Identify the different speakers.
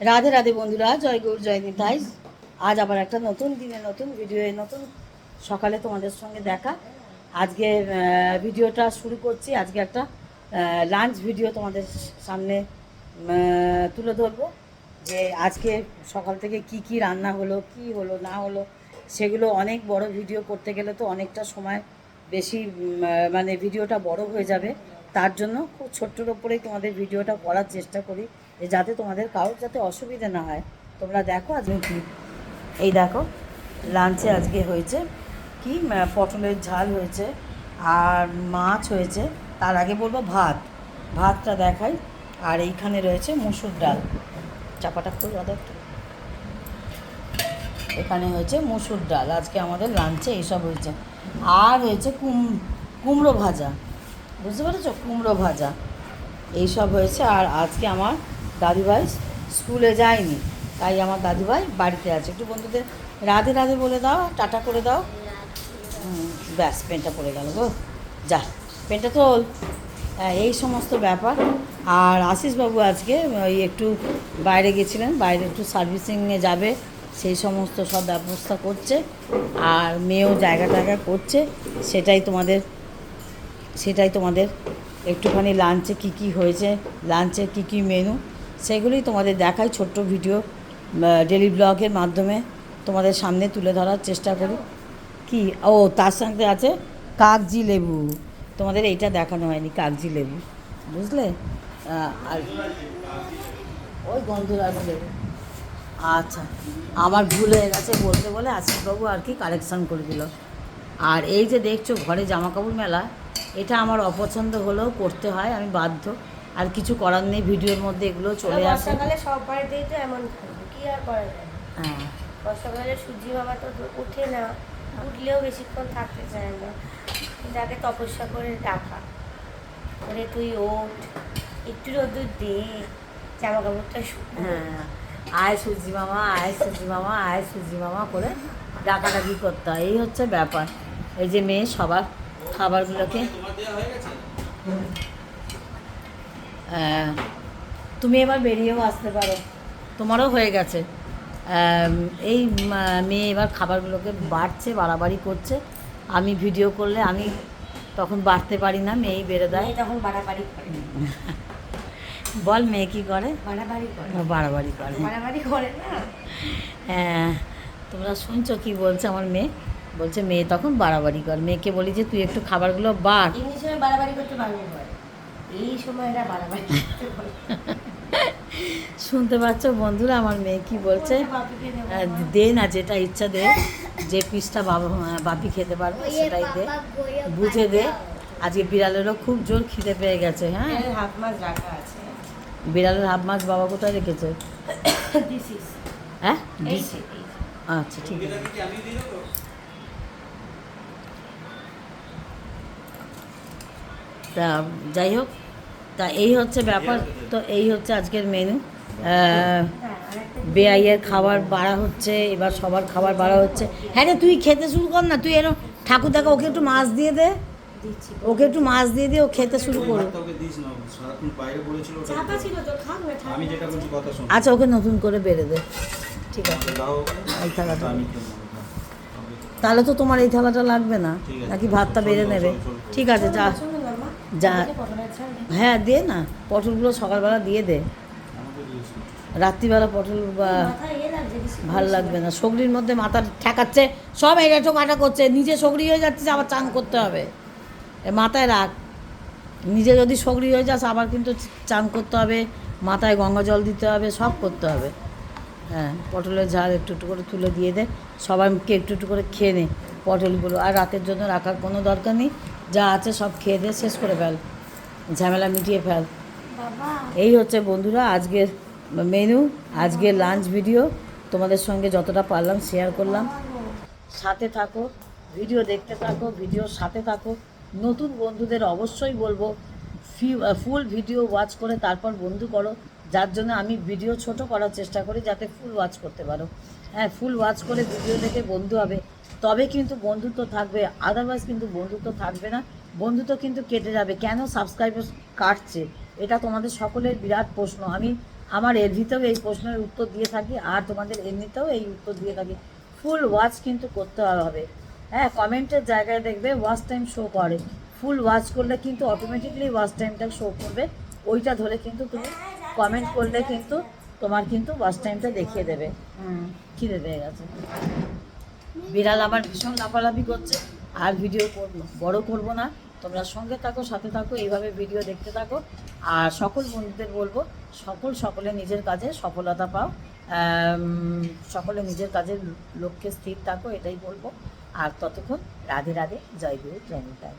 Speaker 1: রাধে রাধে বন্ধুরা, জয় গৌর জয় নিতাই। আজ আবার একটা নতুন দিনে নতুন ভিডিও, নতুন সকালে তোমাদের সঙ্গে দেখা। আজকে ভিডিওটা শুরু করছি। আজকে একটা লাঞ্চ ভিডিও তোমাদের সামনে তুলে ধরবো, যে আজকে সকাল থেকে কি কি রান্না হলো, কি হলো না হলো, সেগুলো অনেক বড় ভিডিও করতে গেলে তো অনেকটা সময় বেশি, মানে ভিডিওটা বড় হয়ে যাবে। তার জন্য খুব ছোট্টর ওপরেই তোমাদের ভিডিওটা করার চেষ্টা করি, যে যাতে তোমাদের কারোর যাতে অসুবিধা না হয়। তোমরা দেখো আজকে কি, এই দেখো লাঞ্চে আজকে হয়েছে কি, পটলের ঝাল হয়েছে আর মাছ হয়েছে। তার আগে বলবো ভাতটা দেখাই। আর এইখানে রয়েছে মুসুর ডাল, চাপাটা খুব একটু। এখানে হয়েছে মুসুর ডাল, আজকে আমাদের লাঞ্চে এইসব হয়েছে। আর হয়েছে কুমড়ো ভাজা, বুঝতে পেরেছো, কুমড়ো ভাজা এইসব হয়েছে। আর আজকে আমার দাদুভাই স্কুলে যায়নি, তাই আমার দাদুভাই বাড়িতে আছে। একটু বন্ধুদের রাধে রাধে বলে দাও, টাটা করে দাও। ব্যাস, পেনটা পড়ে গেল গো, যা পেনটা তোল। এই সমস্ত ব্যাপার। আর আশিসবাবু আজকে ওই একটু বাইরে গেছিলেন, বাইরে একটু সার্ভিসিংয়ে যাবে, সেই সমস্ত সব ব্যবস্থা করছে। আর মেয়েও জায়গা করছে, সেটাই তোমাদের একটুখানি লাঞ্চে কি কি হয়েছে, লাঞ্চের কি কি মেনু, সেগুলোই তোমাদের দেখাই ছোট্ট ভিডিও, ডেলি ব্লগের মাধ্যমে তোমাদের সামনে তুলে ধরার চেষ্টা করি। কি ও তার সঙ্গে আছে কাগজি লেবু, তোমাদের এইটা দেখানো হয়নি, কাগজি লেবু, বুঝলে। আর ওই গন্ধরাজ লেবু। আচ্ছা, আমার ভুল হয়ে গেছে বলতে, বলে আশিসবাবু আর কি কালেকশান করে দিল। আর এই যে দেখছো ঘরে জামাকাপড় মেলা, এটা আমার অপছন্দ হলেও করতে হয়, আমি বাধ্য, আর কিছু করার নেই। ভিডিওর মধ্যে এগুলো চলে আসে।
Speaker 2: বর্ষাকালে সব বাড়িতেই তো এমন কি আর করা যায়।
Speaker 1: হ্যাঁ,
Speaker 2: বর্ষাকালে সূর্যি বাবা তো উঠে না, উঠলেও বেশিক্ষণ থাকতে চায় না, তাকে তপস্যা করে ডাকা, করে তুই ওঠ, একটু রোদ্দুর দে, জামা কাপড়টা
Speaker 1: হ্যাঁ, আয় সূর্যি মামা, আয় সূর্যি মামা, আয় সূর্যি মামা করে ডাকাডাকি করতে হয়। এই হচ্ছে ব্যাপার। এই যে মেয়ে সবার খাবারগুলোকে, তুমি এবার বেরিয়েও আসতে পারো, তোমারও হয়ে গেছে। এই মেয়ে এবার খাবারগুলোকে বাড়ছে, বাড়াবাড়ি করছে। আমি ভিডিও করলে আমি তখন বাড়তে পারি না, মেয়েই বেড়ে দেয়।
Speaker 2: তখন বাড়াবাড়ি করে।
Speaker 1: বল, মেয়ে কী করে?
Speaker 2: বাড়াবাড়ি করে,
Speaker 1: বাড়াবাড়ি করে,
Speaker 2: বাড়াবাড়ি করে না।
Speaker 1: হ্যাঁ, তোমরা শুনছো কি বলছে আমার মেয়ে? বলছে মেয়ে তখন বাড়াবাড়ি কর। মেয়েকে বলি যে তুই একটু খাবারগুলো বাড়।
Speaker 2: এমনি সময় বাড়াবাড়ি করতে পারবো, এই সময়টা বাড়াবাড়ি করতে পারবো।
Speaker 1: শুনতে পাচ্ছ বন্ধুরা আমার মেয়ে কি বলছে? দে না, যেটা ইচ্ছা দে, যে পিসটা বাপি খেতে পারবে সেটাই দে, বুঝে দে। আজকে বিড়ালেরও খুব জোর খিদে পেয়ে গেছে। হ্যাঁ,
Speaker 2: হাফ মাছ রাখা আছে।
Speaker 1: বিড়ালের হাফ মাছ বাবা কোথায় রেখেছে? হ্যাঁ, আচ্ছা ঠিক আছে। তা যাই হোক, তা এই হচ্ছে ব্যাপার। তো এই হচ্ছে আজকের মেনু। বেআইয়ের খাবার বাড়া হচ্ছে, এবার সবার খাবার বাড়া হচ্ছে। হ্যাঁ রে, তুই খেতে শুরু কর না। তুই এরকম ঠাকুর দেখা, ওকে একটু মাছ দিয়ে দে, ওকে একটু মাছ দিয়ে দিয়ে ও খেতে শুরু করো। আচ্ছা, ওকে নতুন করে বেড়ে দে, ঠিক আছে। এই থালাটা, তাহলে তো তোমার এই থালাটা লাগবে না, নাকি ভাতটা বেড়ে নেবে? ঠিক আছে, যা যা, হ্যাঁ দে না, পটলগুলো সকালবেলা দিয়ে দে, রাত্রিবেলা পটল ভাল লাগবে না। সগড়ির মধ্যে মাথা ঠেকাচ্ছে, সব এটাটো কাটা করছে, নিজে সগড়ি হয়ে যাচ্ছে, আবার চান করতে হবে। মাথায় রাখ, নিজে যদি সগড়ি হয়ে যাস আবার কিন্তু চান করতে হবে, মাথায় গঙ্গা জল দিতে হবে, সব করতে হবে। হ্যাঁ, পটলের ঝাল একটু একটু করে তুলে দিয়ে দে, সবাইকে একটু একটু করে খেয়ে নে পটলগুলো। আর রাতের জন্য রাখার কোনো দরকার নেই, যা আছে সব খেয়ে দে, শেষ করে ফেল, ঝামেলা মিটিয়ে ফেল। এই হচ্ছে বন্ধুরা আজকের মেনু, আজকের লাঞ্চ ভিডিও। তোমাদের সঙ্গে যতটা পারলাম শেয়ার করলাম। সাথে থাকো, ভিডিও দেখতে থাকো, ভিডিওর সাথে থাকো। নতুন বন্ধুদের অবশ্যই বলবো ফুল ভিডিও ওয়াচ করে তারপর বন্ধু করো, যার জন্য আমি ভিডিও ছোট করার চেষ্টা করি, যাতে ফুল ওয়াচ করতে পারো। হ্যাঁ, ফুল ওয়াচ করে ভিডিও দেখে বন্ধু হবে, তবে কিন্তু বন্ধুত্ব থাকবে, আদারওয়াইজ কিন্তু বন্ধুত্ব থাকবে না। বন্ধুত্ব কিন্তু কেটে যাবে। কেন সাবস্ক্রাইবার কাটছে, এটা তোমাদের সকলের বিরাট প্রশ্ন। আমি আমার এর ভিতরেও এই প্রশ্নের উত্তর দিয়ে থাকি, আর তোমাদের এমনিতেও এই উত্তর দিয়ে থাকি। ফুল ওয়াচ কিন্তু করতে হবে। হ্যাঁ, কমেন্টের জায়গায় দেখবে ওয়াচ টাইম শো করে, ফুল ওয়াচ করলে কিন্তু অটোমেটিকলি ওয়াচ টাইমটা শো করবে। ওইটা ধরে কিন্তু তুমি কমেন্ট করলে কিন্তু তোমার কিন্তু ওয়াচ টাইমটা দেখিয়ে দেবে। খিদে পেয়ে গেছে। বিড়াল আবার ভীষণ লাফালাফি করছে, আর ভিডিও বড় করব না। তোমরা সঙ্গে থাকো, সাথে থাকো, এইভাবে ভিডিও দেখতে থাকো। আর সকল বন্ধুদের বলবো, সকলে নিজের কাজে সফলতা পাও, সকলে নিজের কাজের লক্ষ্যে স্থির থাকো, এটাই বলবো। আর ততক্ষণ রাধে রাধে, জয় গুরু, জয় নিতাই।